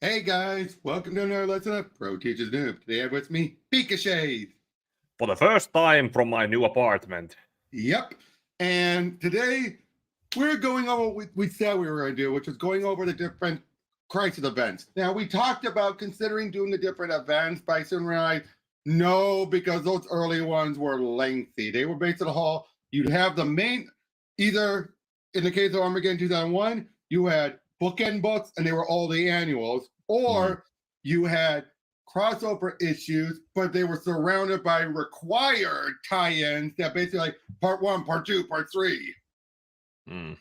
Hey guys, welcome to another lesson of Pro Teacher's Noob. Today I have with me Pikachu. For the first time from my new apartment. Yep. And today we're going over what we said we were going to do, which was going over the different crisis events. Now we talked about considering doing the different events, but I soon realized no, because those early ones were lengthy. They were based on the whole, you'd have the main, either in the case of Armageddon 2001, you had bookend books and they were all the annuals, or you had crossover issues, but they were surrounded by required tie-ins that basically like part 1, part 2, part 3. You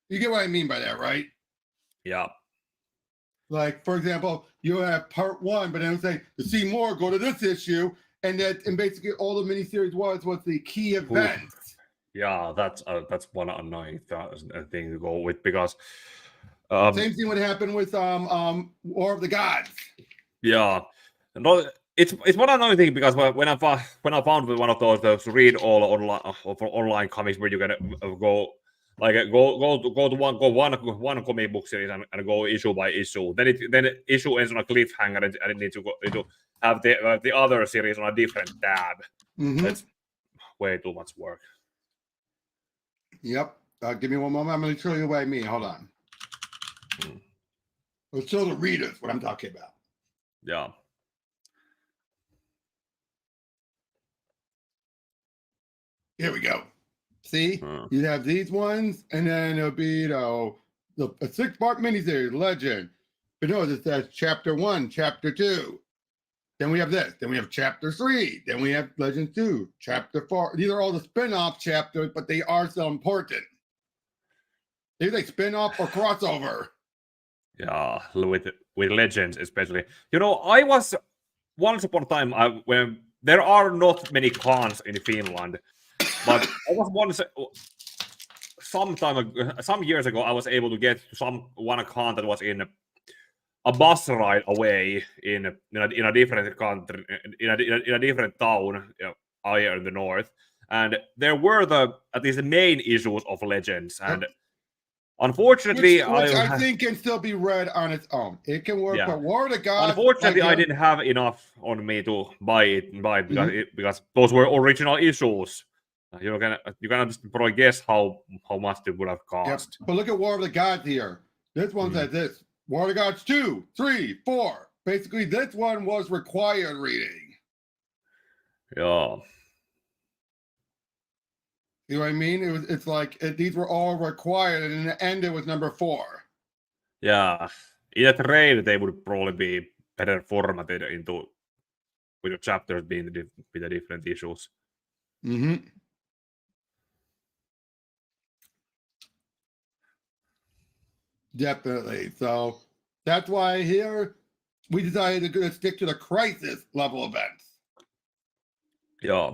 get what I mean by that, right? Yeah. Like, for example, you have part 1, but then say to see more, go to this issue, and basically all the miniseries was the key events. Yeah, that's one annoying thing to go with, because same thing would happen with War of the Gods. Yeah, no, it's one annoying thing, because when I found one of those read all online comics where you can go to one comic book series and go issue by issue. Then issue ends on a cliffhanger, and it needs to have the other series on a different tab. That's way too much work. Yep. Give me one moment. I'm going to show you what I mean. Hold on. Let's show the readers what I'm talking about. Yeah. Here we go. See, you have these ones, and then it'll be a 6-part miniseries, Legend. But notice it says Chapter 1, Chapter 2. Then we have this. Then we have Chapter 3. Then we have Legend 2, Chapter 4. These are all the spin-off chapters, but they are still important. They're like spin-off or crossover. Yeah, with Legends especially. You know, I was once upon a time when there are not many cons in Finland, but I was once some years ago I was able to get to one con that was in a bus ride away in a different country, in a different town, higher in the north, and there were at least the main issues of Legends, and unfortunately, which I think can still be read on its own. It can work, but War of the Gods. Unfortunately, I didn't have enough on me to buy it because those were original issues. You can just probably guess how much it would have cost. Yep. But look at War of the Gods here. This one says this: War of the Gods 2, 3, 4. Basically, this one was required reading. Yeah. You know what I mean? It's like these were all required, and in the end, it was number 4. Yeah, in a trade, they would probably be better formatted into with the chapters being with the different issues. Definitely. So that's why here we decided to stick to the crisis level events. Yeah.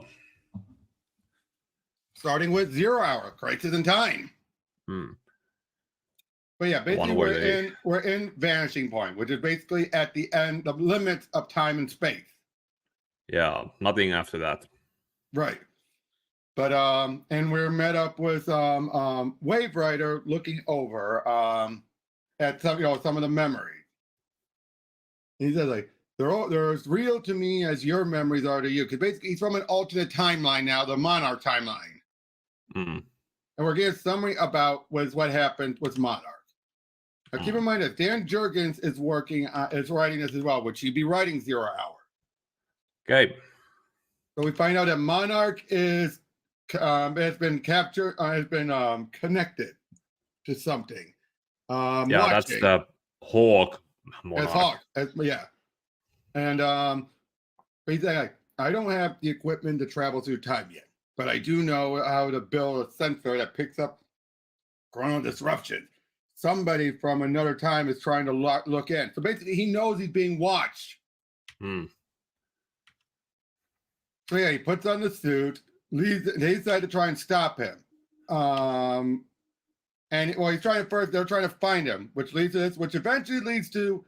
Starting with 0 Hour, Crisis in Time. But yeah, basically we're in Vanishing Point, which is basically at the end, the limits of time and space. Yeah, nothing after that. Right. But and we're met up with Wave Rider looking over at some of the memories. He says like they're as real to me as your memories are to you, because basically he's from an alternate timeline now, the Monarch timeline. And we're getting a summary about what happened with Monarch. Now keep in mind that Dan Jurgens is writing this as well. Would she be writing 0 Hour? Okay. So we find out that Monarch has been captured, has been connected to something. Yeah, that's the Hawk Monarch. As Hawk, yeah. And he's like, I don't have the equipment to travel through time yet, but I do know how to build a sensor that picks up chronal disruption. Somebody from another time is trying to look in. So basically, he knows he's being watched. So yeah, he puts on the suit. They decide to try and stop him. And he's trying to they're trying to find him, which leads to this, which eventually leads to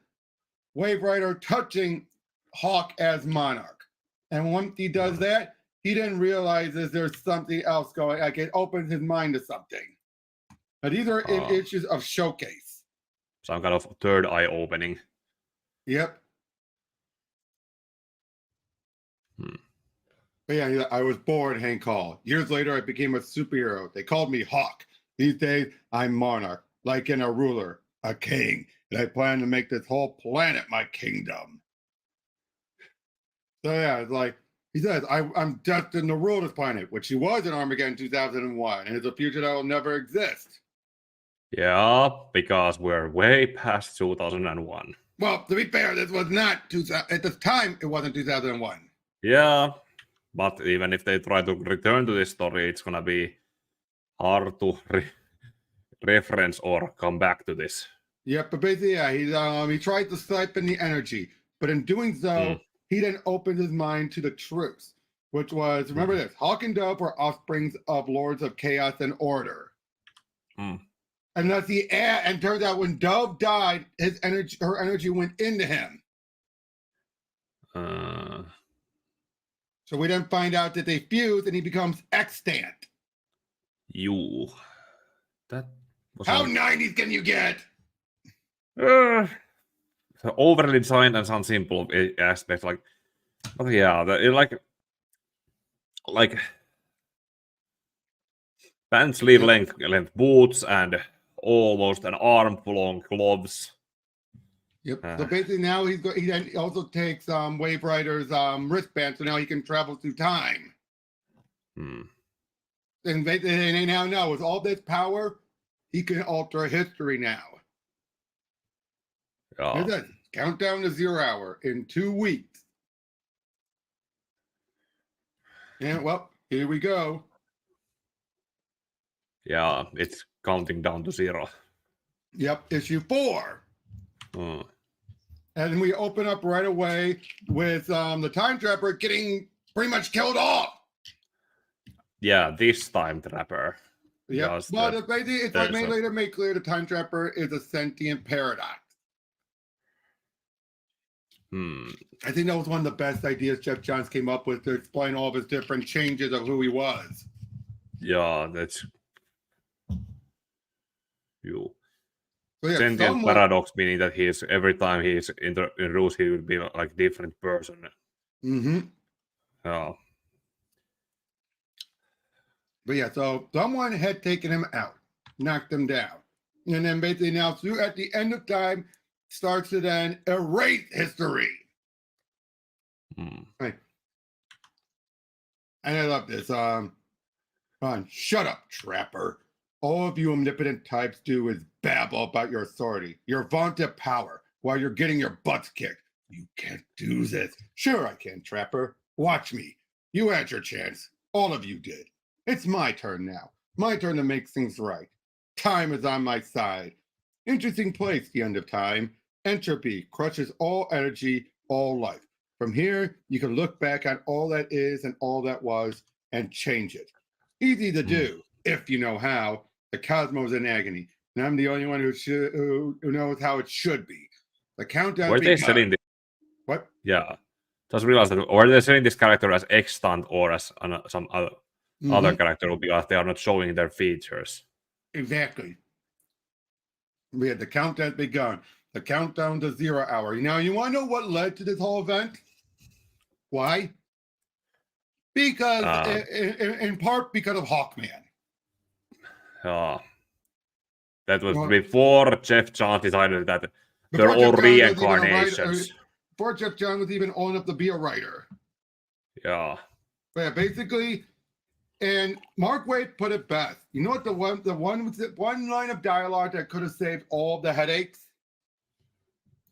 Wave Rider touching Hawk as Monarch. And once he does that, he then realizes there's something else going. Like it opens his mind to something. Now these are in issues of Showcase. Some kind of third eye opening. Yep. Hmm. But yeah, I was bored, Hank Hall. Years later, I became a superhero. They called me Hawk. These days, I'm monarch, like in a ruler, a king, and I plan to make this whole planet my kingdom. So yeah, it's like he says, I'm destined to rule this planet, which he was in Armageddon 2001, and it's a future that will never exist. Yeah, because we're way past 2001. Well, to be fair, this was not 2000. At this time, it wasn't 2001. Yeah, but even if they try to return to this story, it's gonna be hard to reference or come back to this. Yep, but basically, yeah, he tried to siphon the energy, but in doing so, he then opened his mind to the truth, which was, remember this, Hawk and Dove were offsprings of lords of chaos and order. And thus and turns out when Dove died, her energy went into him. So we then find out that they fuse and he becomes extant. That was How 90s can you get? Overly designed and some simple aspects, but yeah, like pants sleeve length boots and almost an armful long gloves. Yep. So basically now he then also takes Wave Rider's wristband, so now he can travel through time. And they now know with all this power, he can alter history now. Yeah. It countdown to 0 hour in 2 weeks. And well, here we go. Yeah, it's counting down to 0. Yep, issue 4. And we open up right away with the time trapper getting pretty much killed off. Yeah, this time trapper. Yeah, but basically, it's like made later made clear the time trapper is a sentient paradox. I think that was one of the best ideas Jeff Johns came up with to explain all of his different changes of who he was. Yeah, that's you. So yeah, sentient paradox, meaning that every time he's in Ruse, he will be like different person. Yeah. But yeah, so someone had taken him out, knocked him down. And then basically now at the end of time starts to then erase history. Right. And I love this. Shut up, trapper. All of you omnipotent types do is babble about your authority, your vaunted power, while you're getting your butts kicked. You can't do this. Sure I can, trapper. Watch me. You had your chance. All of you did. It's my turn now. My turn to make things right. Time is on my side. Interesting place, the end of time. Entropy crushes all energy, all life. From here, you can look back on all that is and all that was and change it. Easy to do, if you know how. The cosmos in agony. And I'm the only one who knows how it should be. The countdown Were they selling this? What? Yeah. Just realized that, or they're selling this character as extant or as some other character, because they are not showing their features. Exactly. We had the countdown begun. The countdown to 0 hour. Now, you want to know what led to this whole event? Why? Because, in part, because of Hawkman. That was before Jeff Johns decided that they're all reincarnations. Before Jeff Johns was even old enough to be a writer. Yeah. But yeah, basically, and Mark Waid put it best. You know what the one line of dialogue that could have saved all the headaches?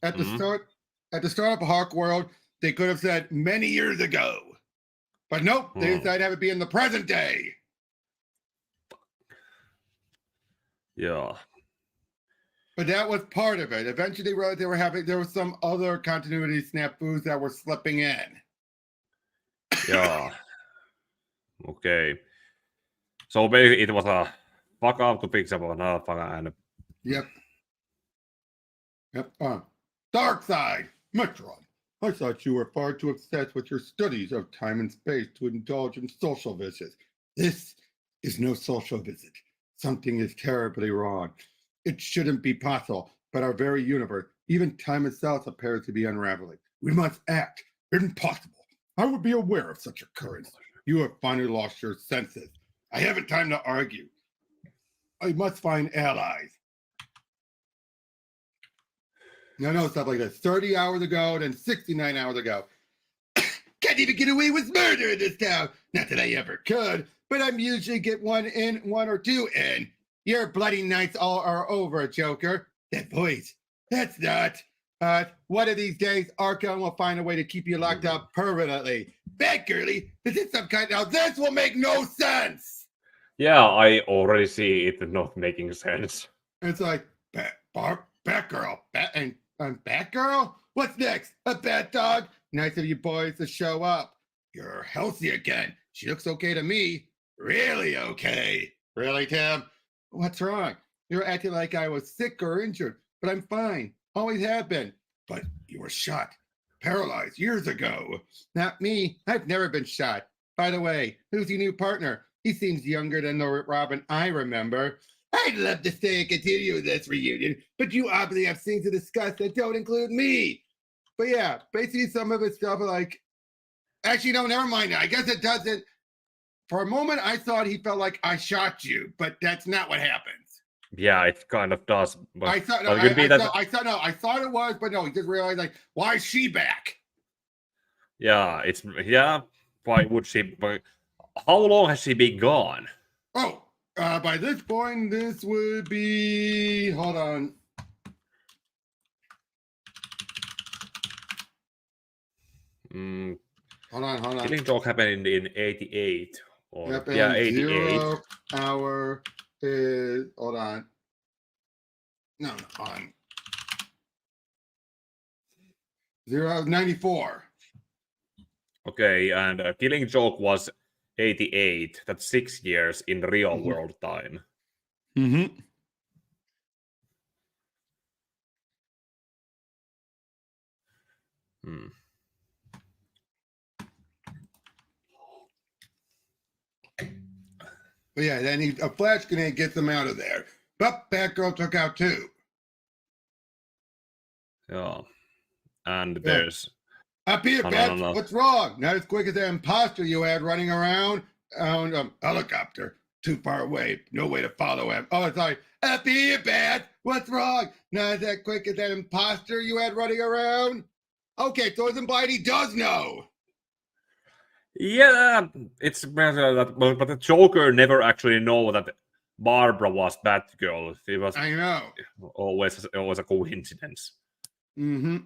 At the start of Hawk World, they could have said many years ago. But nope, they decided to have it be in the present day. Yeah. But that was part of it. Eventually they realized there was some other continuity snafus that were slipping in. Yeah. Okay. So basically it was a fuck up to fix up another fuck and Yep. Dark Side, Metron. I thought you were far too obsessed with your studies of time and space to indulge in social visits. This is no social visit. Something is terribly wrong. It shouldn't be possible, but our very universe, Even time itself appears to be unraveling. We must act. Impossible. I would be aware of such occurrence. You have finally lost your senses. I haven't time to argue. I must find allies. No, stuff like this. 30 hours ago, then 69 hours ago. Can't even get away with murder in this town. Not that I ever could, but I'm usually get one in, one or two in. Your bloody nights all are over, Joker. That voice. That's not. One of these days, Arkham will find a way to keep you locked up permanently. Batgirly, this is some kind. Now this will make no sense. Yeah, I already see it not making sense. It's like Batgirl, Batgirl. What's next? A bat dog? Nice of you boys to show up. You're healthy again. She looks okay to me. Really okay. Really, Tim? What's wrong? You're acting like I was sick or injured, but I'm fine. Always have been. But you were shot, paralyzed years ago. Not me. I've never been shot. By the way, who's your new partner? He seems younger than the Robin I remember. I'd love to stay and continue this reunion, but you obviously have things to discuss that don't include me. But yeah, basically some of it's stuff like, actually, no, never mind. I guess it doesn't. For a moment, I thought he felt like I shot you, but that's not what happens. Yeah, it kind of does. But I thought it was, but no, he just realized like, why is she back? Yeah, why would she? But how long has she been gone? Oh, by this point, this would be. Hold on. Hold on. Killing Joke happened in 88. Or, Yep, yeah, 88. 0 hour is. Hold on. No, on. 94. Okay, and Killing Joke was 88. That's 6 years in real world time. Mm-hmm. But yeah, then a flash grenade gets them out of there. But Batgirl took out two. Yeah. And there's... Up here, Bat, what's wrong? Not as quick as that imposter you had running around on a helicopter. Too far away. No way to follow him. Oh, sorry. Up here, Bat. What's wrong? Not as that quick as that imposter you had running around? Okay, so it implied he does know. Yeah, it's better that, but the Joker never actually know that Barbara was Batgirl. It was, I know, always a coincidence. Mm-hmm.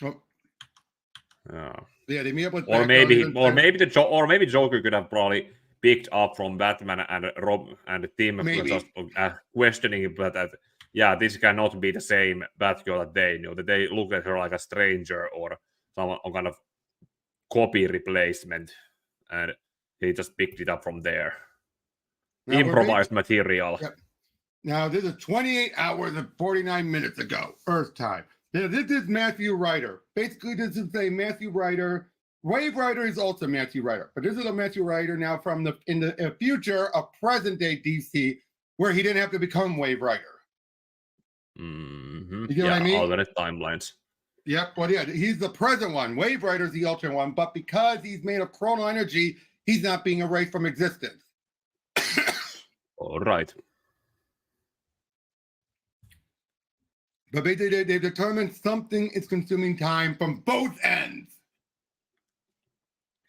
Yeah. Oh. Yeah, they meet up with. Or maybe Joker could have probably picked up from Batman and Rob and Tim, just questioning, but that this cannot be the same Batgirl that they knew. That they look at her like a stranger or some kind of copy replacement, and he just picked it up from there. Now improvised material. Yep. Now, this is 28 hours and 49 minutes ago, Earth time. Now, this is Matthew Ryder. Basically, this is a Matthew Ryder. Wave Rider is also Matthew Ryder, but this is a Matthew Ryder now from the future of present-day DC, where he didn't have to become Wave Rider. Mm-hmm. You get what I mean? Alternate timelines. Yep. Well, yeah, he's the present one. Wave Rider's the alternate one, but because he's made of chronal energy, he's not being erased from existence. All right. But basically, they've determined something is consuming time from both ends.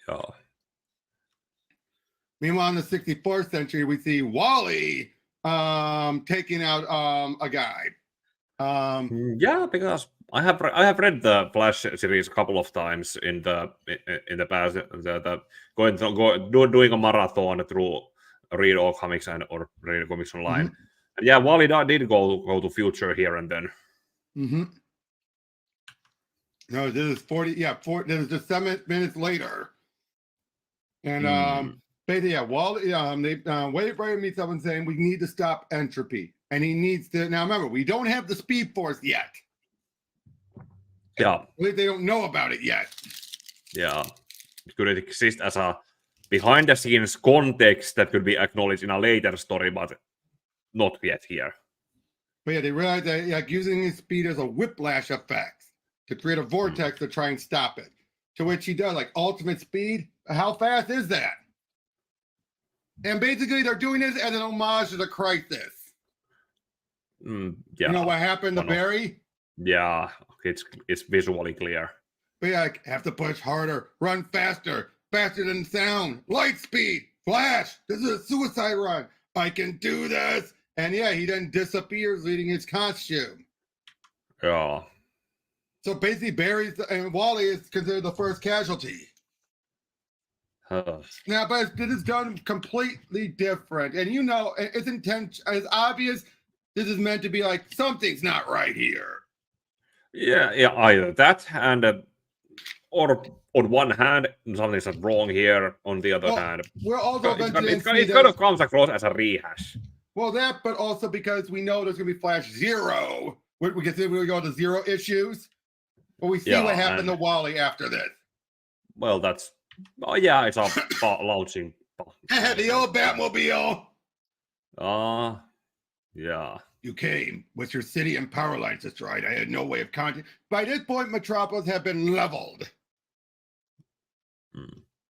Yeah. Meanwhile, in the 64th century, we see Wally taking out a guy. Yeah, because I have read the Flash series a couple of times in the past. Doing a marathon through read all comics or read comics online. Mm-hmm. And yeah, Wally did go to future here and then. Mm-hmm. No, this is 40. Yeah, this is just 7 minutes later. And basically, yeah, Wally, Wave Rider meets up and saying we need to stop entropy, and he needs to. Now, remember, we don't have the Speed Force yet. Yeah, at least they don't know about it yet. Yeah, it could exist as a behind-the-scenes context that could be acknowledged in a later story, but not yet here. But yeah, they realized that like using his speed as a whiplash effect to create a vortex to try and stop it. To which he does, like ultimate speed. How fast is that? And basically, they're doing this as an homage to the Crisis. Yeah. You know what happened to Barry? Yeah, it's visually clear. But yeah, like, have to push harder, run faster, faster than sound, light speed, flash. This is a suicide run. I can do this. And yeah, he then disappears, leaving his costume. Yeah. So basically, Barry's and Wally is considered the first casualty. Now, but this is done completely different, and you know, it's intense. It's obvious. This is meant to be like something's not right here. Yeah, either that and or on one hand something's not wrong here. On the other hand, we're also it kind of comes across as a rehash. Well, that, but also because we know there's going to be Flash Zero. We go to Zero issues, but we see what happened to Wally after this. Well, that's it's a launching. The old Batmobile. Yeah. You came with your city and power lines destroyed. I had no way of contacting. By this point, Metropolis had been leveled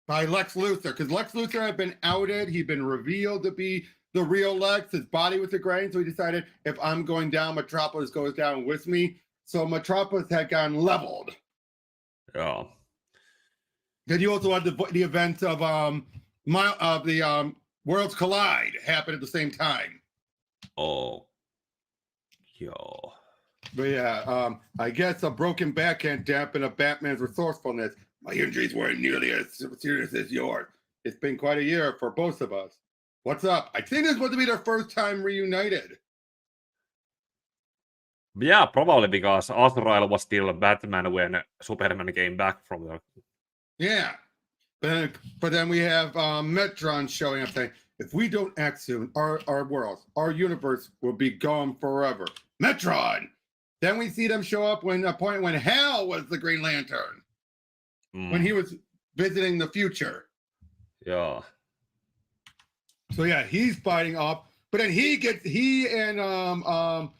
by Lex Luthor, because Lex Luthor had been outed. He'd been revealed to be the real Lex. His body was degrading, so he decided, if I'm going down, Metropolis goes down with me. So Metropolis had gotten leveled. Yeah. Then you also had the events of the Worlds Collide happen at the same time. Oh. Yo. But yeah, I guess a broken back can't dampen a Batman's resourcefulness. My injuries weren't nearly as serious as yours. It's been quite a year for both of us. What's up? I think this is supposed to be their first time reunited. Yeah, probably because Azrael was still Batman when Superman came back from the... Yeah. But then we have Metron showing up saying, if we don't act soon, our worlds, our universe will be gone forever. Metron! Then we see them show up when a point when Hal was the Green Lantern. When he was visiting the future. Yeah. So yeah, he's fighting off. But then now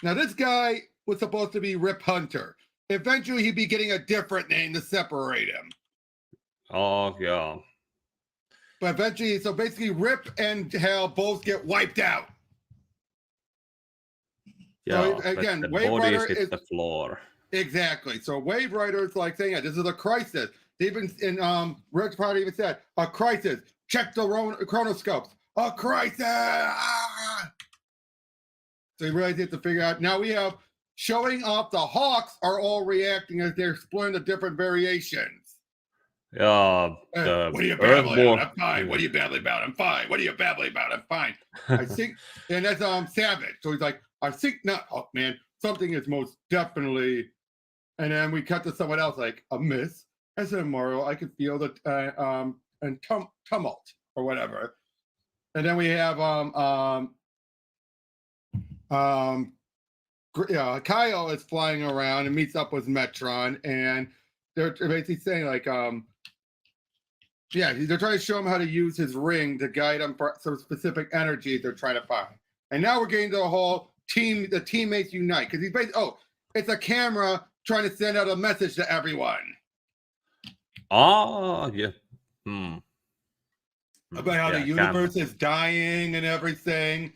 this guy was supposed to be Rip Hunter. Eventually he'd be getting a different name to separate him. Oh, yeah. But eventually, so basically Rip and Hal both get wiped out. Yeah, so again, the Wave Rider is the floor. Exactly. So Wave Rider is like saying, yeah, this is a crisis. They even, and Rick's probably even said, a crisis. Check the chronoscopes. A crisis! Ah! So you really have to figure out. Now we have showing off the Hawks are all reacting as they're exploring the different variations. Yeah. What are you babbling about? I'm fine. What are you babbling about? I'm fine. What are you babbling about? I'm fine. I think, and that's Savage. So he's like, I think not, oh, man, something is most definitely. And then we cut to someone else like a miss. I said, Mario, I could feel the and tumult or whatever. And then we have Kyle is flying around and meets up with Metron, and they're basically saying like they're trying to show him how to use his ring to guide him for some specific energies they're trying to find. And now we're getting to the whole the teammates unite, because he's basically it's a camera trying to send out a message to everyone. Oh, yeah. About how the universe is dying and everything,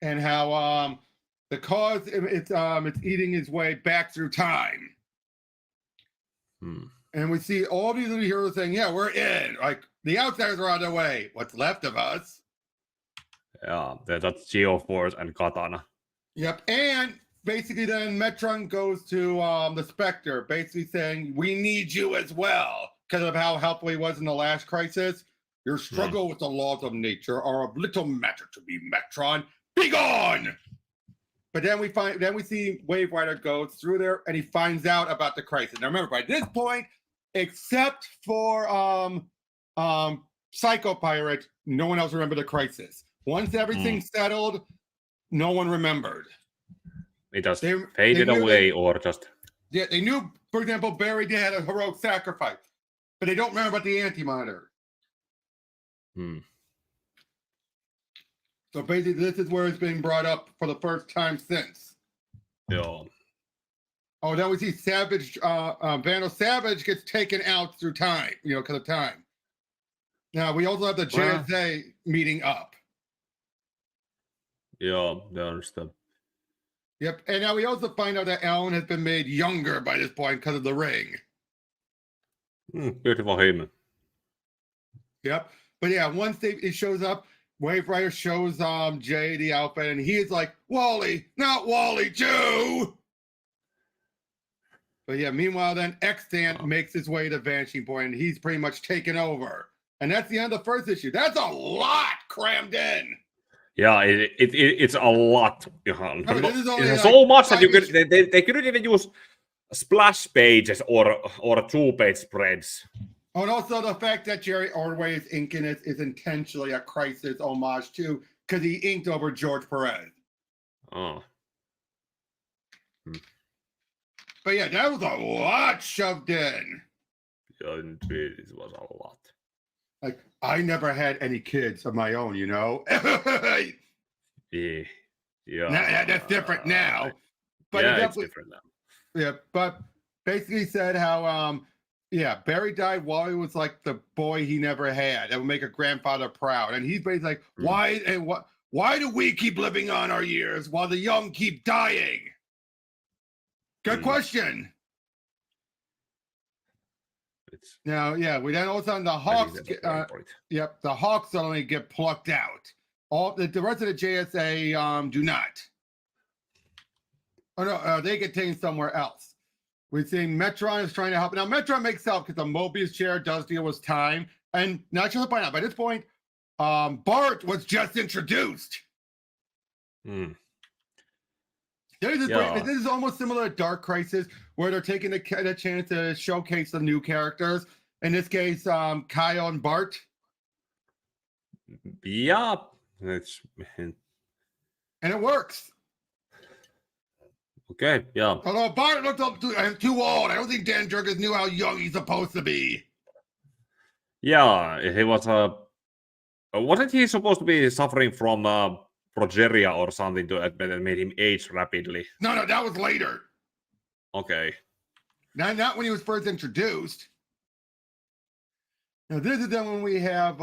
and how the cause it's eating its way back through time. And we see all these little heroes saying, yeah, we're in. Like, the outsiders are on their way. What's left of us? Yeah, that's Geoforce and Katana. Yep. And basically then Metron goes to the Spectre, basically saying, we need you as well, because of how helpful he was in the last crisis. Your struggle with the laws of nature are of little matter to me, Metron. Be gone! But then we see Wave Rider goes through there and he finds out about the crisis. Now remember, by this point, except for Psycho Pirate, no one else remembered the crisis. Once everything's settled, no one remembered. It just faded away, or just... Yeah, they knew, for example, Barry had a heroic sacrifice, but they don't remember about the Anti-Monitor. So basically, this is where it's being brought up for the first time since. Joo. Oh, then we see Savage, Vandal Savage gets taken out through time, because of time. Now, we also have the JSA meeting up. Joo, I understand. Yep, and now we also find out that Alan has been made younger by this point because of the ring. Good for him. Yep, but yeah, once it shows up, Wave Rider shows Jay the outfit, and he is like, Wally, not Wally, Joe! But yeah, meanwhile, then Extant makes his way to Vanishing Point, and he's pretty much taken over. And that's the end of the first issue. That's a lot crammed in. Yeah, it's a lot. No, this is only It's like so much that you 5 could they couldn't even use splash pages or 2-page spreads. Oh, and also the fact that Jerry Ordway is inking it is intentionally a Crisis homage too, because he inked over George Perez. Oh. But yeah, that was a lot shoved in. Yeah, it was a lot. Like, I never had any kids of my own, Yeah. That's different now. But yeah, it's different now. Yeah, but basically said how Barry died while he was like the boy he never had. That would make a grandfather proud. And he's basically like, why do we keep living on our years while the young keep dying? Good question. Now, we then all of a sudden the Hawks the Hawks suddenly get plucked out. All the rest of the JSA do not. Oh no, they get taken somewhere else. We're seeing Metron is trying to help. Now Metron makes help because the Mobius chair does deal with time. And not just to point out, by this point, Bart was just introduced. This is almost similar to Dark Crisis, where they're taking the chance to showcase the new characters. In this case, Kyle and Bart. Yeah, and it works. Okay, yeah. Although Bart looked up too old. I don't think Dan Jurgens knew how young he's supposed to be. Yeah, he was wasn't he supposed to be suffering from progeria or something that made him age rapidly? No, that was later. Okay. Not when he was first introduced. Now this is then when we have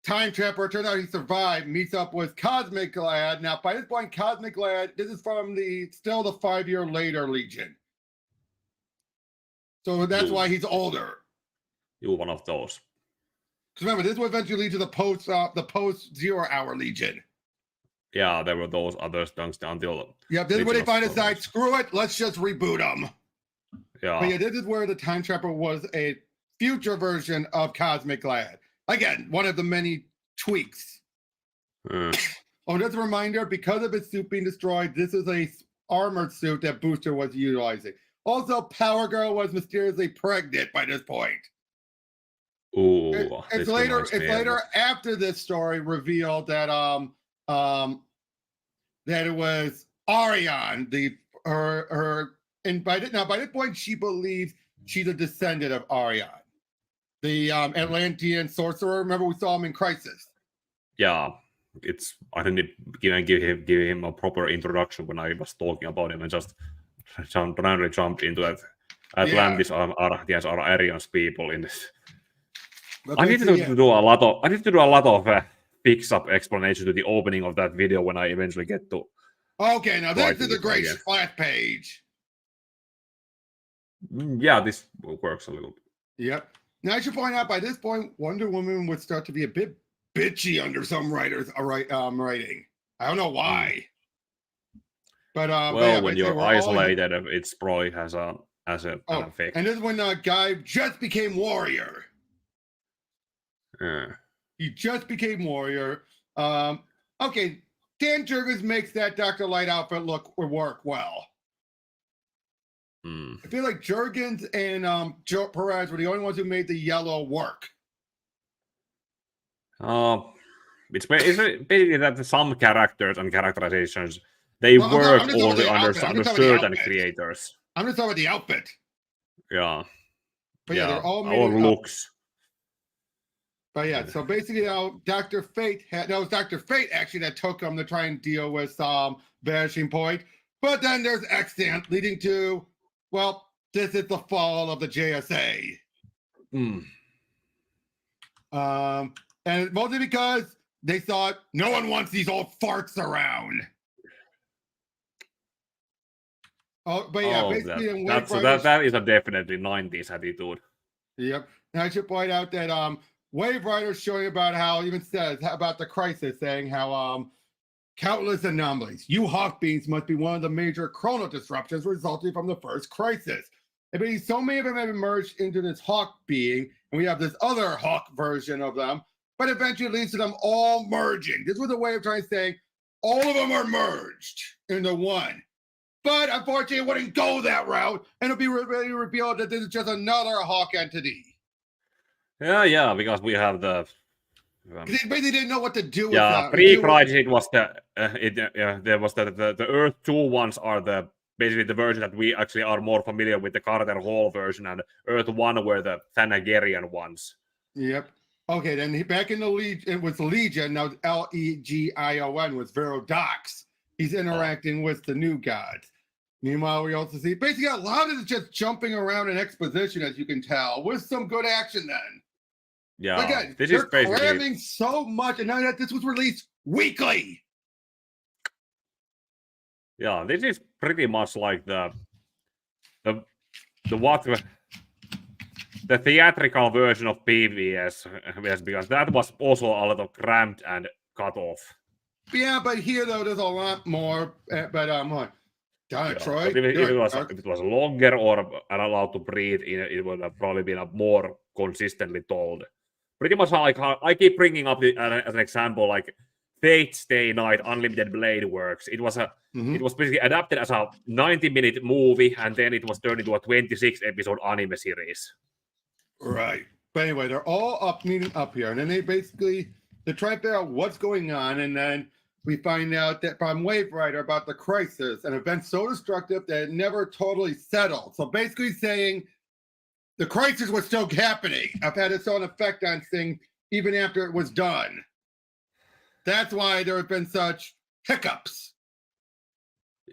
Time Trapper. It turns out he survived, meets up with Cosmic Lad. Now by this point, Cosmic Lad, this is from still the 5 year later Legion. So that's why he's older. You're one of those. Because remember, this will eventually lead to the post 0 hour Legion. Yeah, there were those others until. Yeah, this is where they find aside, screw it, let's just reboot them. Yeah. But yeah, this is where the Time Trapper was a future version of Cosmic Lad. Again, one of the many tweaks. Oh, just a reminder, because of his suit being destroyed, this is a armored suit that Booster was utilizing. Also, Power Girl was mysteriously pregnant by this point. Ooh, it's later after this story revealed that that it was Arion, and by this point she believes she's a descendant of Arion, the Atlantean sorcerer. Remember, we saw him in Crisis. Yeah, I didn't even give him a proper introduction when I was talking about him, and just randomly jumped into that Atlantis are Arian's people in this. I need to do a lot of fix-up explanation to the opening of that video when I eventually get to. Okay, now this is a great splash page. Yeah, this works a little bit. Yep. Now I should point out, by this point, Wonder Woman would start to be a bit bitchy under some writers' writing. I don't know why. But when you're isolated, it's probably has an effect. And this is when Guy just became Warrior. He just became Warrior. Okay, Dan Jurgens makes that Dr. Light outfit work well. I feel like Jurgens and Joe Perez were the only ones who made the yellow work. It's basically that some characters and characterizations work only under certain creators. I'm just talking about the outfit. Yeah. But they're all made or looks. But yeah, so basically, Dr. Fate it was Dr. Fate actually that took him to try and deal with Vanishing Point. But then there's accident leading to, well, this is the fall of the JSA. And mostly because they thought no one wants these old farts around. Oh, but yeah, basically, that is a definitely 90s attitude. Yep. And I should point out that Wave Rider's showing about how even says about the crisis, saying how countless anomalies. You hawk beams must be one of the major chrono disruptions resulting from the first crisis. I mean, so many of them have emerged into this hawk being, and we have this other hawk version of them, but eventually leads to them all merging. This was a way of trying to say all of them are merged into one. But unfortunately, it wouldn't go that route, and it'll be really revealed that this is just another hawk entity. Yeah, because we have the. They basically didn't know what to do with that. Pre-crisis, it was there was the Earth 2 ones are the basically the version that we actually are more familiar with, the Carter Hall version, and Earth 1 were the Thanagarian ones. Yep. Okay, then back in the Legion, it was Legion. Now Legion was Verodox. He's interacting with the new gods. Meanwhile, we also see basically a lot of it is just jumping around in exposition, as you can tell, with some good action then. Yeah, again, this they're is basically cramming so much, and now that this was released weekly. Yeah, this is pretty much like the theatrical version of PVS, because that was also a lot of cramped and cut off. Yeah, but here though, there's a lot more. But Troy. If it was longer or allowed to breathe, it would have probably been more consistently told. Pretty much like how I keep bringing up as an example, like Fate's Stay Night Unlimited Blade Works. It was it was basically adapted as a 90-minute movie, and then it was turned into a 26-episode anime series. Right. But anyway, they're all meeting up here, and then they try to figure out what's going on, and then we find out that from Wave Rider about the crisis, an event so destructive that it never totally settled. So basically saying the crisis was still happening. I've had its own effect on things even after it was done. That's why there have been such hiccups.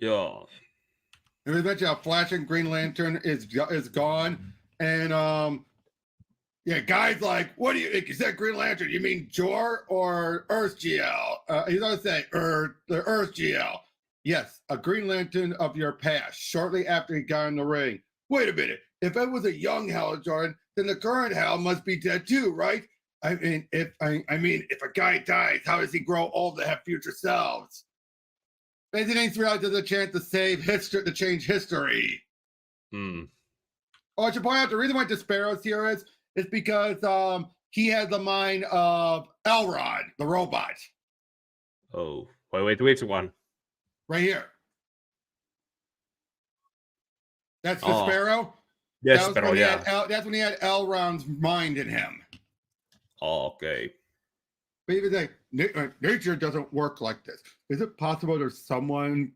Yeah. And we mentioned how Flashing Green Lantern is gone. And guys like, what do you think? You said Green Lantern, you mean Jor or Earth GL? He's always saying the Earth GL. Yes, a Green Lantern of your past, shortly after he got in the ring. Wait a minute. If it was a young Hal Jordan, then the current Hal must be dead too, right? I mean, if a guy dies, how does he grow old to have future selves? Basically, throughout there's a chance to save history, to change history. Oh, I should point out the reason why Despero's here is because he has the mind of Elrod, the robot. Oh, wait, which one? Right here. That's Despero. Yes, that's when he had Elrond's mind in him. Oh, okay. But even like nature doesn't work like this. Is it possible there's someone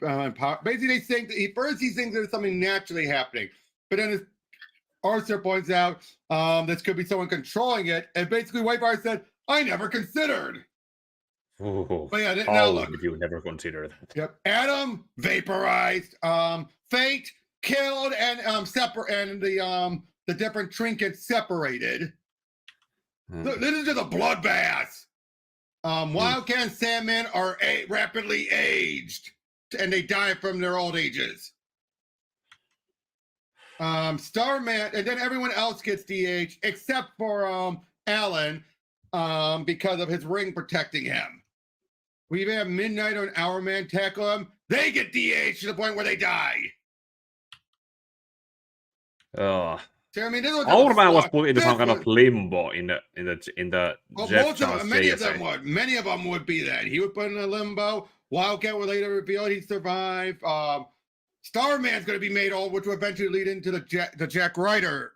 basically they think that he thinks there's something naturally happening, but then as Arthur points out, this could be someone controlling it, and basically Whitebeard said, "I never considered." Ooh, but yeah, how did you never consider that? Yep, Adam vaporized, Fate killed, and and the different trinkets separated. This is just a bloodbath. Wildcat and Sandman are rapidly aged, and they die from their old ages. Starman, and then everyone else gets DH except for Alan, because of his ring protecting him. We even have Midnight and Hourman tackle him. They get DH to the point where they die. So, I mean, Hourman was put into some kind of limbo in the many of them would be that. He would put in a limbo. Wildcat would later reveal he'd survive. Starman's going to be made old, which will eventually lead into the Jack Ryder.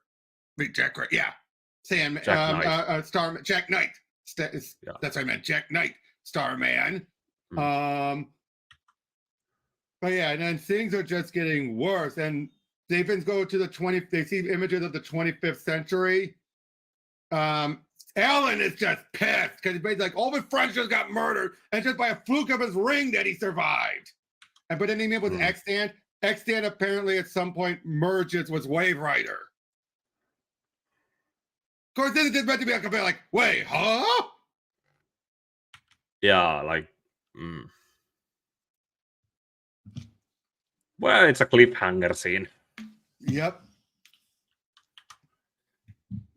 Jack Knight. That's what I meant. Jack Knight, Starman. But yeah, and then things are just getting worse. And they even go to they see images of the 25th century. Alan is just pissed because he's like all his friends just got murdered, and just by a fluke of his ring that he survived. And but then he met with Extant. Extant apparently at some point merges with Wave Rider. Of course, this is meant to be like a bit like, wait, huh? Yeah, like. Well, it's a cliffhanger scene. Yep.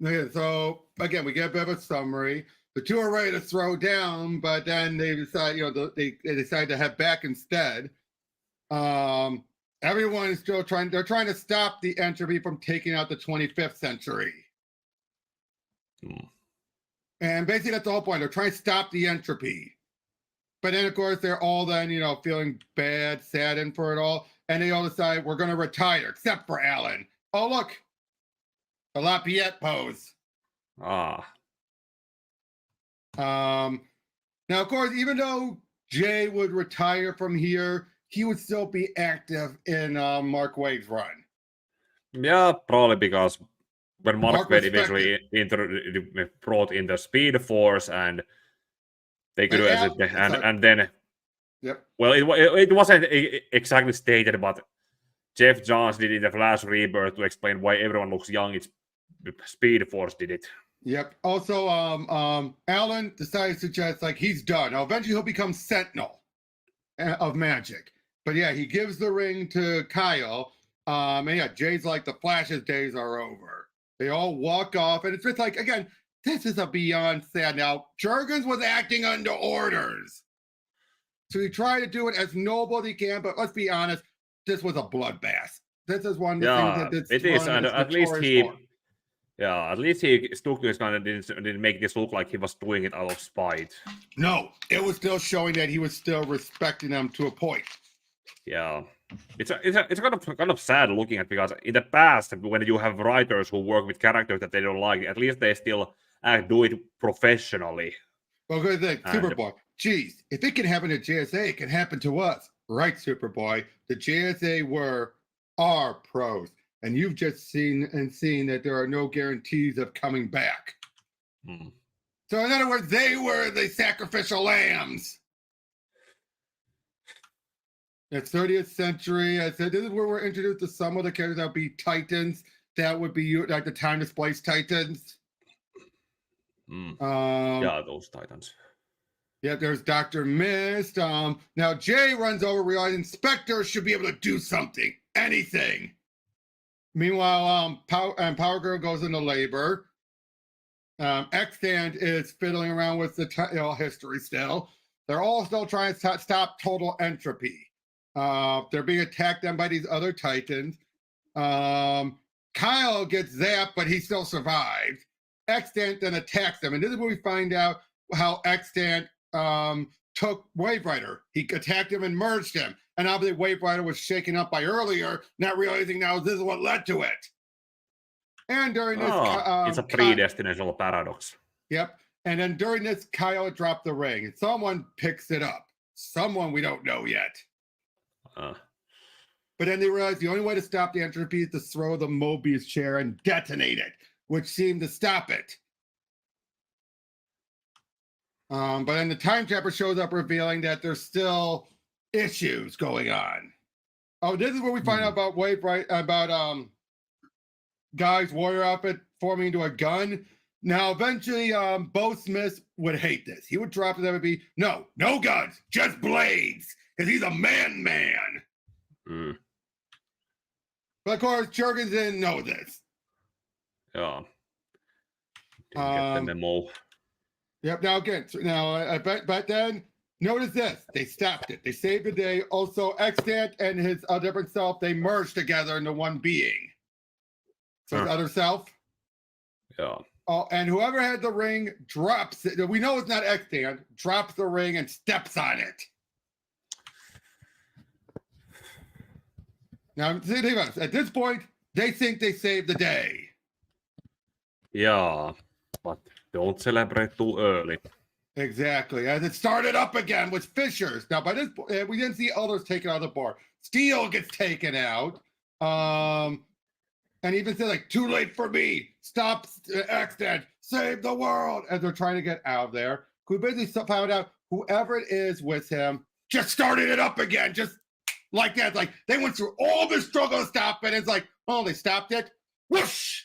Okay, so again, we get a bit of a summary. The two are ready to throw down, but then they decide, they decide to head back instead. Everyone is still trying. They're trying to stop the entropy from taking out the 25th century. And basically, that's the whole point. They're trying to stop the entropy. But then, of course, they're all then, feeling bad, saddened for it all. And they all decide we're going to retire, except for Alan. Oh, look. The Lafayette pose. Ah. Now, of course, even though Jay would retire from here, he would still be active in Mark Wade's run. Yeah, probably because when Mark Wade eventually brought in the Speed Force and they could and then. Yep. Well, it wasn't exactly stated, but Jeff Johns did it in the Flash Rebirth to explain why everyone looks young. It's Speed Force did it. Yep. Also, Alan decided to suggest like he's done. Now, eventually he'll become Sentinel of Magic. But yeah, he gives the ring to Kyle. And yeah, Jay's like the Flash's days are over. They all walk off, and it's just like, again, this is a beyond sad. Now, Jurgens was acting under orders. So he tried to do it as noble as he can, but let's be honest, this was a bloodbath. This is one of the things that it is, and at least he stuck to his gun and didn't make this look like he was doing it out of spite. No, it was still showing that he was still respecting them to a point. Yeah, it's kind of sad looking at, because in the past when you have writers who work with characters that they don't like, at least they still do it professionally. Well, good thing, Superboy. Geez, if it can happen to JSA, it can happen to us. Right, Superboy. The JSA are pros. And you've just seen that there are no guarantees of coming back. So in other words, they were the sacrificial lambs. It's 30th century. I said, this is where we're introduced to some of the characters that would be Titans. That would be like the time displaced Titans. Yeah, those Titans. Yeah, there's Dr. Mist. Now Jay runs over, realizing Spectre should be able to do something, anything. Meanwhile, Power Girl goes into labor. Extant is fiddling around with the history still. They're all still trying to stop total entropy. They're being attacked then by these other Titans. Kyle gets zapped, but he still survived. Extant then attacks them, and this is where we find out how Extant took Wave Rider. He attacked him and merged him. And obviously Wave Rider was shaken up by earlier, not realizing now this is what led to it. And during this... it's a predestinational paradox. Yep. And then during this, Kyle dropped the ring. And someone picks it up. Someone we don't know yet. But then they realize the only way to stop the entropy is to throw the Mobius chair and detonate it, which seemed to stop it. But then the time trapper shows up, revealing that there's still issues going on. Oh, this is where we find out about about Guy's warrior outfit forming into a gun. Now, eventually, Bo Smith would hate this. He would drop it. That would be no guns, just blades, because he's a man. But of course, Jurgens didn't know this. Yeah. Get the memo. Yep. Now again, but then notice this: they stopped it. They saved the day. Also, Extant and his different self, they merged together into one being. So his other self. Yeah. Oh, and whoever had the ring drops it. We know it's not Extant. Drops the ring and steps on it. Now, think about it. At this point, they think they saved the day. Yeah, but don't celebrate too early. Exactly. As it started up again with Fishers. Now, by this point, we didn't see others taken out of the bar. Steel gets taken out. And even said like, "Too late for me. Stop the accident. Save the world." As they're trying to get out of there, we basically found out whoever it is with him just started it up again, just like that. Like they went through all this struggle to stop it. It's like, oh, they stopped it. Whoosh!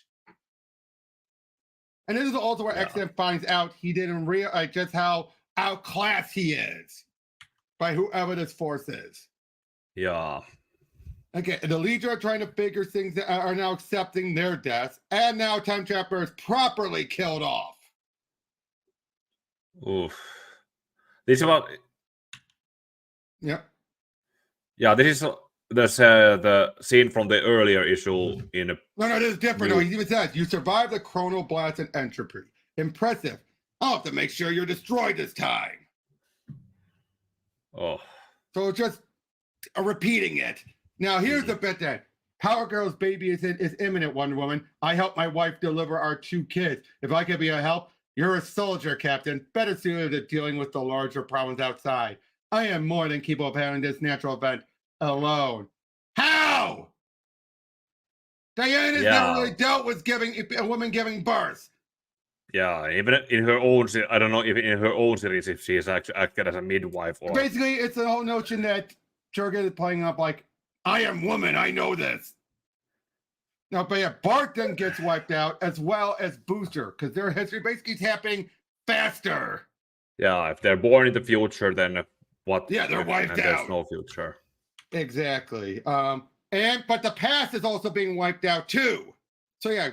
And this is also where X-Men finds out he didn't realize just how outclassed he is by whoever this force is. Yeah. Okay, the Legion are trying to figure things that are now accepting their deaths, and now Time Trapper is properly killed off. Oof. This is about. Yep. Yeah, this is the scene from the earlier issue in. No, this is different. No, he even says you survived the chronoblast and entropy. Impressive. I'll have to make sure you're destroyed this time. Oh. So just repeating it. Now here's the bit that Power Girl's baby is imminent, Wonder Woman. I helped my wife deliver our 2 kids. If I could be a help, you're a soldier, Captain. Better suited to dealing with the larger problems outside. I am more than capable of handling this natural event alone. How? Diana's never really dealt with a woman giving birth. Yeah, even in her own, I don't know if in her own series if she's actually acted as a midwife or. Basically, it's the whole notion that Jurgen is playing up like, I am woman, I know this. Now, but yeah, Bart then gets wiped out as well as Booster because their history basically is happening faster. Yeah, if they're born in the future, then what? Yeah, they're wiped out. There's no future. Exactly. But the past is also being wiped out too. So yeah,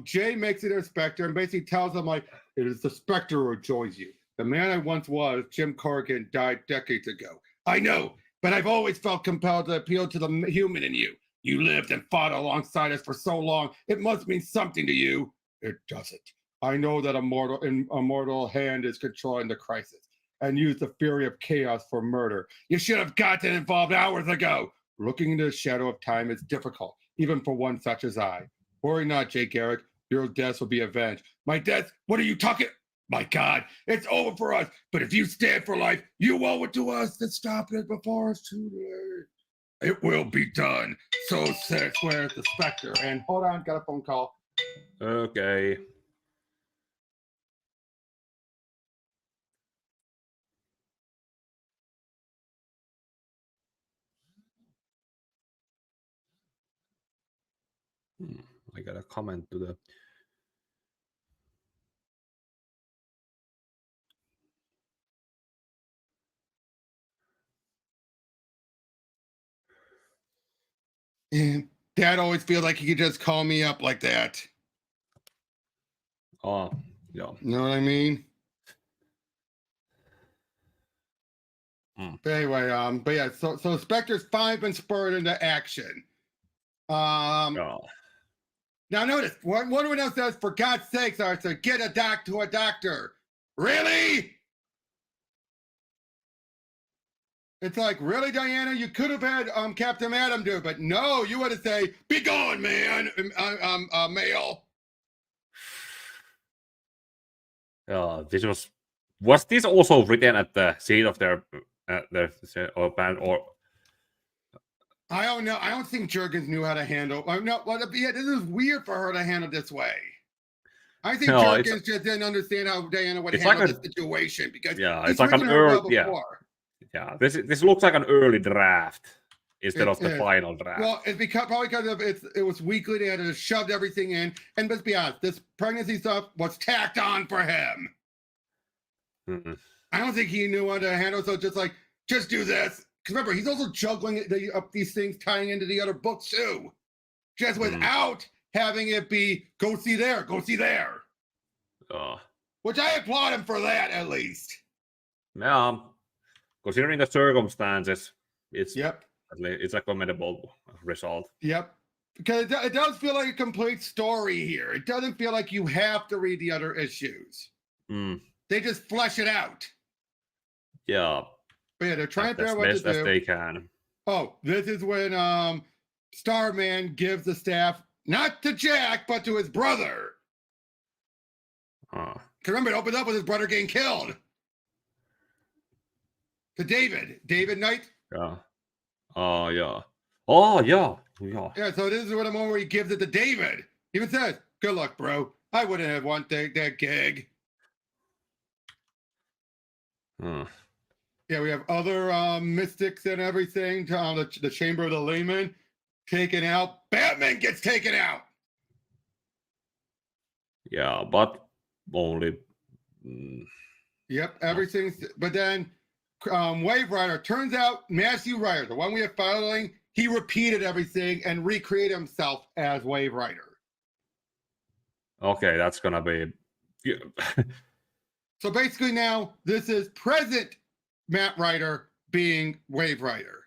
Jay makes it a Spectre and basically tells them like, it is the Spectre who joins you. The man I once was, Jim Corrigan, died decades ago. I know, but I've always felt compelled to appeal to the human in you. You lived and fought alongside us for so long. It must mean something to you. It doesn't. I know that a mortal hand is controlling the crisis and use the fury of chaos for murder. You should have gotten involved hours ago. Looking into the shadow of time is difficult, even for one such as I. Worry not, Jay Garrick. Your deaths will be avenged. My death? What are you talking? My God, it's over for us. But if you stand for life, you owe it to us to stop it before it's too late. It will be done. So swears the Spectre. And hold on, got a phone call. Okay. I got a comment to the. And Dad always feels like he could just call me up like that. Oh, yeah. You know what I mean? But anyway, but yeah, so Spectre's finally been spurred into action. Yeah. Now notice, one else says, for God's sakes, Arthur, get a doctor. Really? It's like, really, Diana? You could have had Captain Adam do it, but no, you would have say, be gone, man, male. This was this also written at the seat of their or band or. I don't know. I don't think Jurgens knew how to handle. No, yeah, this is weird for her to handle this way. I think Jurgens just didn't understand how Diana would handle the situation because it's like an early yeah. This looks like an early draft instead of the final draft. Well, it's probably because it was weekly. They had to shove everything in, and let's be honest, this pregnancy stuff was tacked on for him. Mm-hmm. I don't think he knew how to handle it, so just do this. Because remember, he's also juggling these things tying into the other books too, just without having it be go see there. Which I applaud him for that, at least. Yeah, considering the circumstances, it's a commendable result. Yep, because it does feel like a complete story here. It doesn't feel like you have to read the other issues. They just flesh it out. Yeah. But yeah, they're trying to figure out what to do. As they can. Oh, this is when Starman gives the staff not to Jack, but to his brother. Because remember, it opens up with his brother getting killed. To David Knight. Yeah. Oh yeah. Oh yeah. Yeah. Yeah, so this is what I'm on where he gives it to David. He even says, "Good luck, bro. I wouldn't have wanted that gig." Hmm. Yeah, we have other mystics and everything. The Chamber of the Layman taken out. Batman gets taken out. Yeah, but only. Yep, everything's. But then Wave Rider turns out Matthew Rider, the one we are following, he repeated everything and recreated himself as Wave Rider. Okay, that's gonna be. So basically, now this is present Matt Rider being Wave Rider.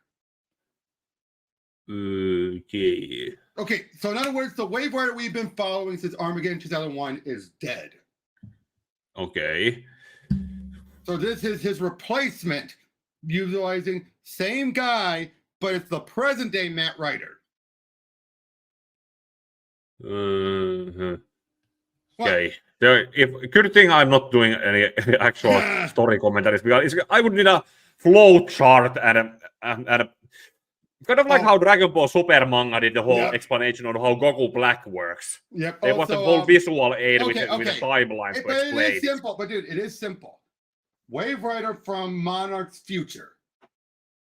Okay. Okay, so in other words, the Wave Rider we've been following since Armageddon 2001 is dead. Okay. So this is his replacement, utilizing same guy, but it's the present day Matt Rider. Okay. Good thing I'm not doing any actual story commentaries because I would need a flow chart and kind of like how Dragon Ball Super manga did the whole explanation on how Goku Black works. Yep. There was a whole visual aid with the timelines to But explain. it is simple. But dude, it is simple. Wave Rider from Monarch's Future.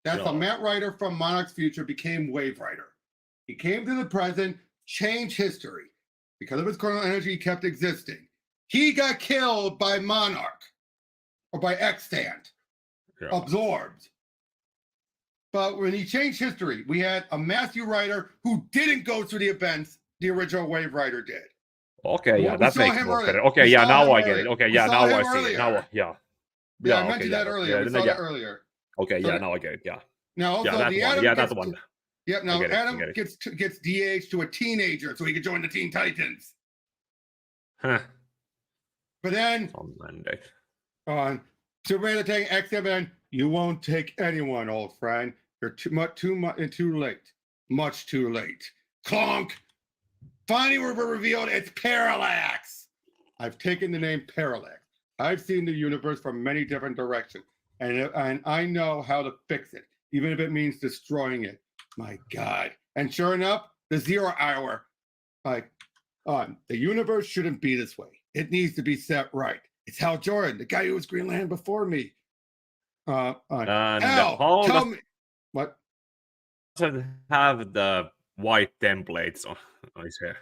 That's a Matt Rider from Monarch's Future became Wave Rider. He came to the present, changed history. Because of his chronal energy, he kept existing. He got killed by Monarch or by Extant, absorbed. But when he changed history, we had a Matthew Rider who didn't go through the events the original Wave Rider did. Okay, yeah, that makes more sense. Okay, yeah, now I get it. Okay, yeah, now I see it. Now, yeah. Yeah, I mentioned that earlier. We saw that earlier. Okay, yeah, now I get it. Yeah. Now also that the one. Atom Yeah, gets, that one. Yep. Now Adam gets DH to a teenager so he can join the Teen Titans. Huh. But then on Superman attacking X-Men, you won't take anyone, old friend. You're too late. Much too late. Clonk. Finally, we're revealed it's Parallax. I've taken the name Parallax. I've seen the universe from many different directions, and I know how to fix it, even if it means destroying it. My God. And sure enough, the 0 hour, the universe shouldn't be this way. It needs to be set right. It's Hal Jordan, the guy who was Green Lantern before me. Hal, tell me. What? Does it have the white templates on his hair?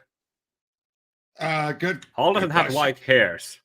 Good. Hal doesn't have white hairs.